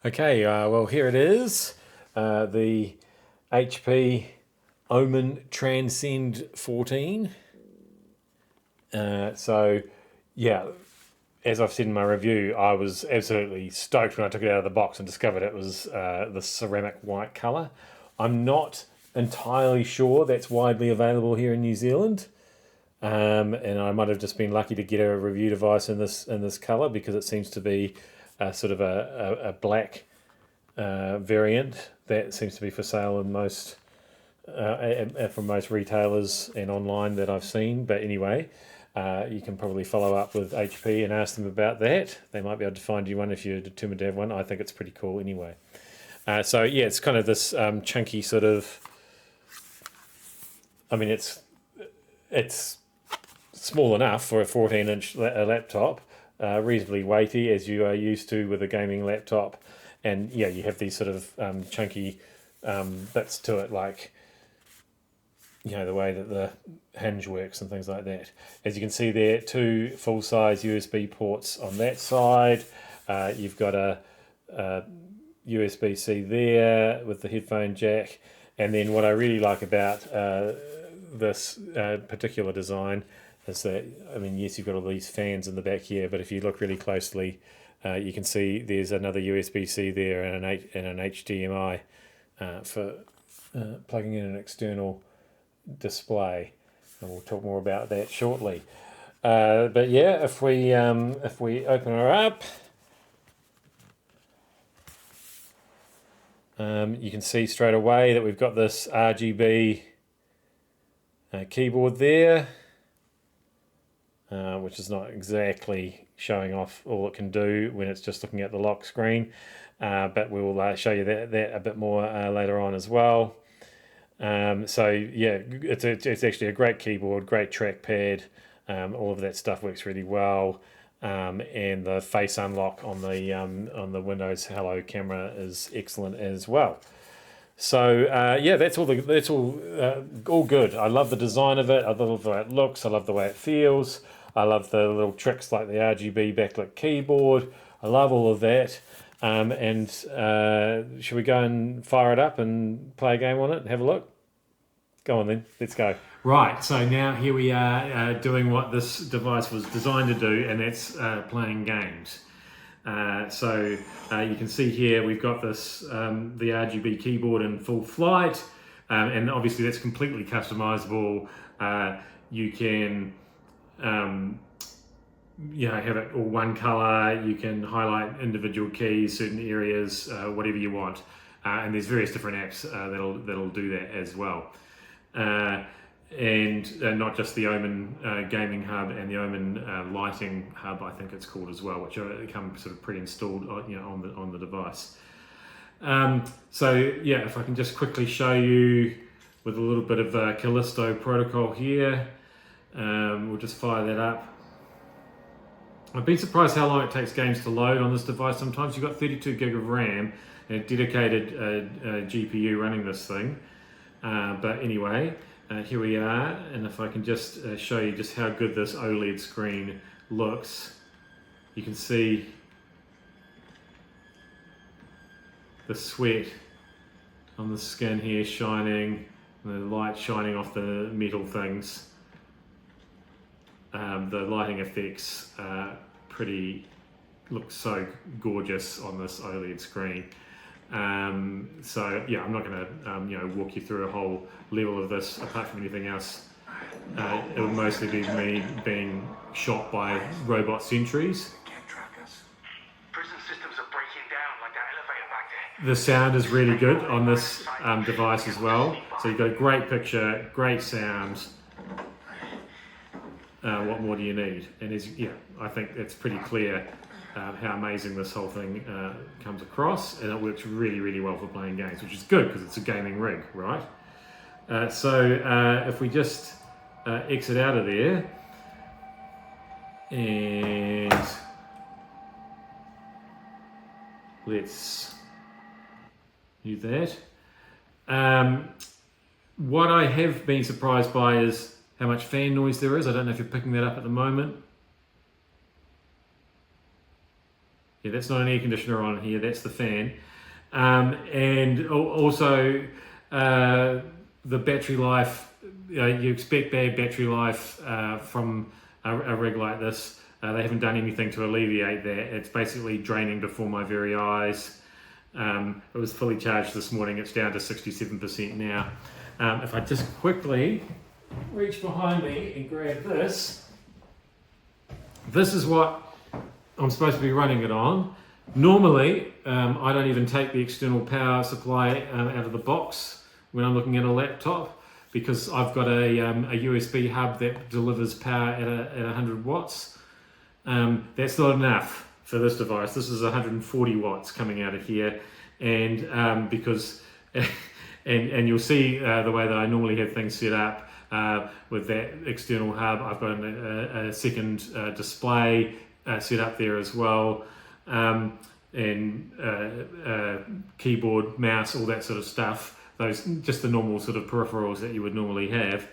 Okay, well, here it is, the HP Omen Transcend 14. So, yeah, as I've said in my review, I was absolutely stoked when I took it out of the box and discovered it was the ceramic white colour. I'm not entirely sure that's widely available here in New Zealand, and I might have just been lucky to get a review device in this colour because it seems to be sort of a black variant that seems to be for sale in from most retailers and online that I've seen. But anyway, you can probably follow up with HP and ask them about that. They might be able to find you one if you're determined to have one. I think it's pretty cool anyway. So yeah, it's kind of this chunky sort of. I mean, it's small enough for a 14-inch laptop, reasonably weighty as you are used to with a gaming laptop, and yeah, you have these sort of chunky bits to it, like the way that the hinge works and things like that. As you can see there, two full-size USB ports on that side. You've got a USB-C there with the headphone jack, and then what I really like about this particular design is that, I mean, yes, you've got all these fans in the back here, but if you look really closely, you can see there's another USB-C there and an HDMI for plugging in an external display, and we'll talk more about that shortly. But yeah, if we open her up, you can see straight away that we've got this RGB keyboard there, which is not exactly showing off all it can do when it's just looking at the lock screen, but we'll show you that a bit more later on as well. So yeah, it's actually a great keyboard, great trackpad. All of that stuff works really well, and the face unlock on the Windows Hello camera is excellent as well. So yeah, that's all good. I love the design of it. I love the way it looks. I love the way it feels. I love the little tricks like the RGB backlit keyboard. I love all of that. And should we go and fire it up and play a game on it and have a look? Go on then, let's go. Right, so now here we are doing what this device was designed to do, and that's playing games. So you can see here we've got this the RGB keyboard in full flight, and obviously that's completely customizable. You can have it all one color. You can highlight individual keys, certain areas, whatever you want, and there's various different apps that'll do that as well. And not just the Omen gaming hub and the Omen lighting hub, I think it's called as well, which come sort of pre-installed on the device. So yeah, if I can just quickly show you with a little bit of Callisto protocol here, we'll just fire that up. I've been surprised how long it takes games to load on this device. Sometimes you've got 32 gig of RAM and a dedicated GPU running this thing. But anyway, here we are, and if I can just show you just how good this OLED screen looks, you can see the sweat on the skin here shining, the light shining off the metal things. The lighting effects look so gorgeous on this OLED screen. So yeah, I'm not going to walk you through a whole level of this. Apart from anything else, it would mostly be me being shot by robot sentries. Prison systems are breaking down like that elevator back there. The sound is really good on this device as well. So you've got a great picture, great sound. What more do you need? And I think it's pretty clear how amazing this whole thing comes across, and it works really, really well for playing games, which is good because it's a gaming rig, right? So if we just exit out of there and let's do that. What I have been surprised by is how much fan noise there is. I don't know if you're picking that up at the moment. Yeah, that's not an air conditioner on here. That's the fan. And also the battery life. You expect bad battery life from a rig like this. They haven't done anything to alleviate that. It's basically draining before my very eyes. It was fully charged this morning. It's down to 67% now. If I just quickly reach behind me and grab this, this is what I'm supposed to be running it on. Normally, I don't even take the external power supply out of the box when I'm looking at a laptop, because I've got a USB hub that delivers power at 100 watts. That's not enough for this device. This is 140 watts coming out of here, and because and you'll see the way that I normally have things set up with that external hub. I've got a second display set up there as well, and keyboard, mouse, all that sort of stuff. Those just the normal sort of peripherals that you would normally have.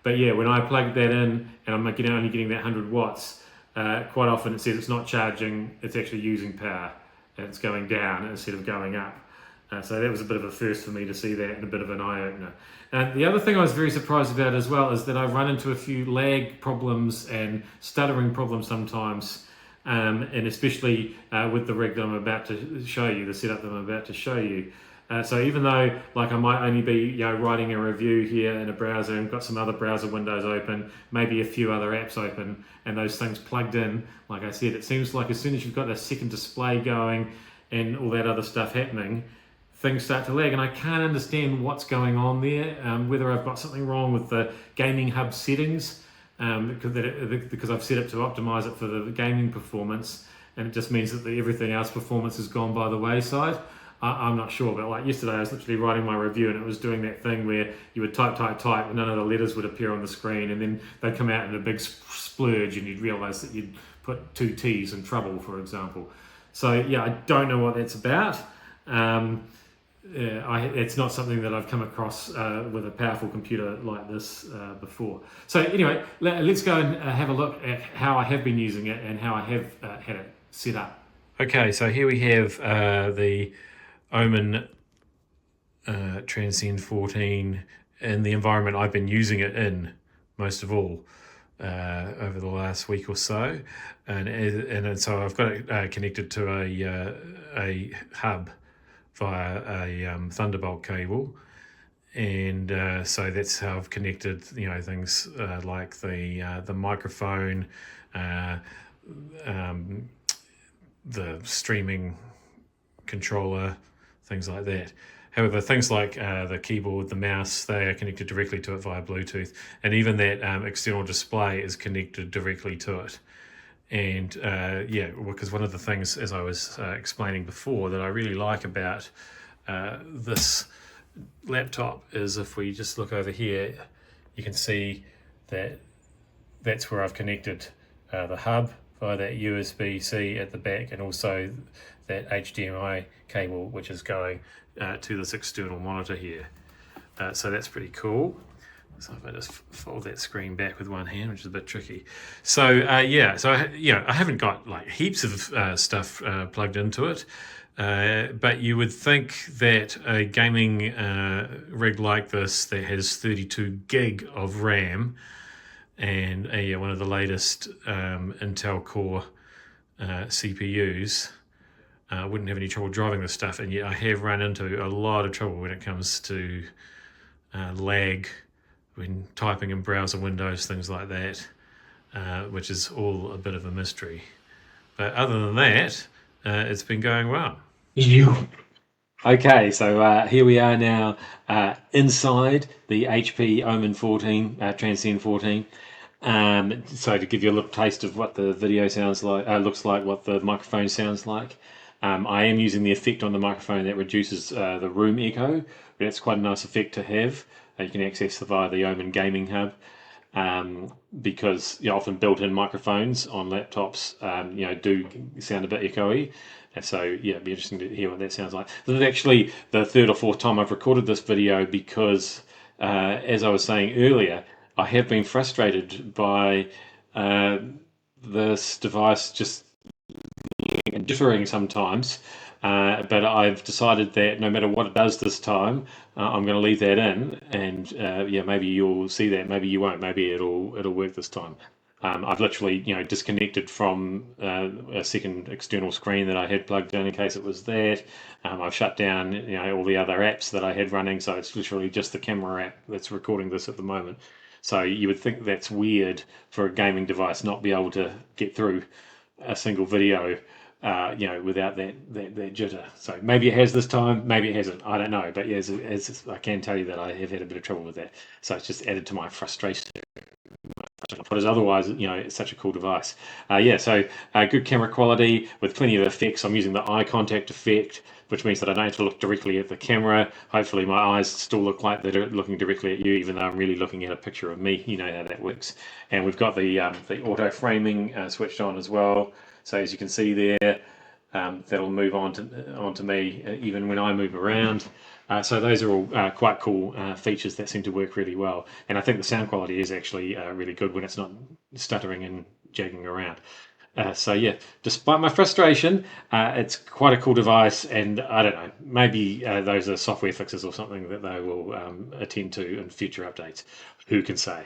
But yeah, when I plug that in and I'm only getting that 100 watts, quite often it says it's not charging, it's actually using power, and it's going down instead of going up. So that was a bit of a first for me to see that, and a bit of an eye-opener. The other thing I was very surprised about as well is that I've run into a few lag problems and stuttering problems sometimes, and especially with the rig that I'm about to show you, the setup that I'm about to show you. So even though I might only be writing a review here in a browser and got some other browser windows open, maybe a few other apps open, and those things plugged in, like I said, it seems like as soon as you've got a second display going and all that other stuff happening, things start to lag, and I can't understand what's going on there, whether I've got something wrong with the gaming hub settings, because I've set it to optimize it for the gaming performance, and it just means that everything else performance has gone by the wayside. I'm not sure, but like yesterday I was literally writing my review and it was doing that thing where you would type and none of the letters would appear on the screen, and then they'd come out in a big splurge and you'd realise that you'd put 2 T's in trouble, for example. So yeah, I don't know what that's about. It's not something that I've come across with a powerful computer like this before. So anyway, let's go and have a look at how I have been using it and how I have had it set up. Okay, so here we have the Omen Transcend 14 in the environment I've been using it in most of all over the last week or so, and so I've got it connected to a hub via a Thunderbolt cable, and so that's how I've connected things like the microphone, the streaming controller, things like that. However, things like the keyboard, the mouse, they are connected directly to it via Bluetooth, and even that external display is connected directly to it. And because one of the things, as I was explaining before, that I really like about this laptop is if we just look over here, you can see that that's where I've connected the hub via that USB-C at the back, and also that HDMI cable which is going to this external monitor here. So that's pretty cool. So if I just fold that screen back with one hand, which is a bit tricky. So I haven't got like heaps of stuff plugged into it, but you would think that a gaming rig like this that has 32 gig of RAM and one of the latest Intel Core CPUs wouldn't have any trouble driving this stuff, and yet I have run into a lot of trouble when it comes to lag when typing in browser windows, things like that, which is all a bit of a mystery. But other than that, it's been going well. Okay, so here we are now inside the HP Omen 14, Transcend 14. So to give you a little taste of what the video sounds like, looks like, what the microphone sounds like. I am using the effect on the microphone that reduces the room echo, but it's quite a nice effect to have. You can access it via the Omen Gaming Hub, because often built-in microphones on laptops do sound a bit echoey. And so it'd be interesting to hear what that sounds like. This is actually the 3rd or 4th time I've recorded this video because, as I was saying earlier, I have been frustrated by this device just and jittering sometimes. But I've decided that no matter what it does this time, I'm going to leave that in, and yeah, maybe you'll see that, maybe you won't, maybe it'll work this time. I've literally, disconnected from a second external screen that I had plugged in case it was that. I've shut down, all the other apps that I had running, so it's literally just the camera app that's recording this at the moment. So you would think that's weird for a gaming device not be able to get through a single video, without that jitter. So maybe it has this time, maybe it hasn't. I don't know, but yeah, as I can tell you that I have had a bit of trouble with that. So it's just added to my frustration. But as otherwise, it's such a cool device. Yeah, so good camera quality with plenty of effects. I'm using the eye contact effect, which means that I don't have to look directly at the camera. Hopefully, my eyes still look like they're looking directly at you, even though I'm really looking at a picture of me. You know how that works. And we've got the auto framing switched on as well. So as you can see there, that'll move onto me even when I move around. So those are all quite cool features that seem to work really well. And I think the sound quality is actually really good when it's not stuttering and jagging around. So yeah, despite my frustration, it's quite a cool device, and I don't know, maybe those are software fixes or something that they will attend to in future updates. Who can say?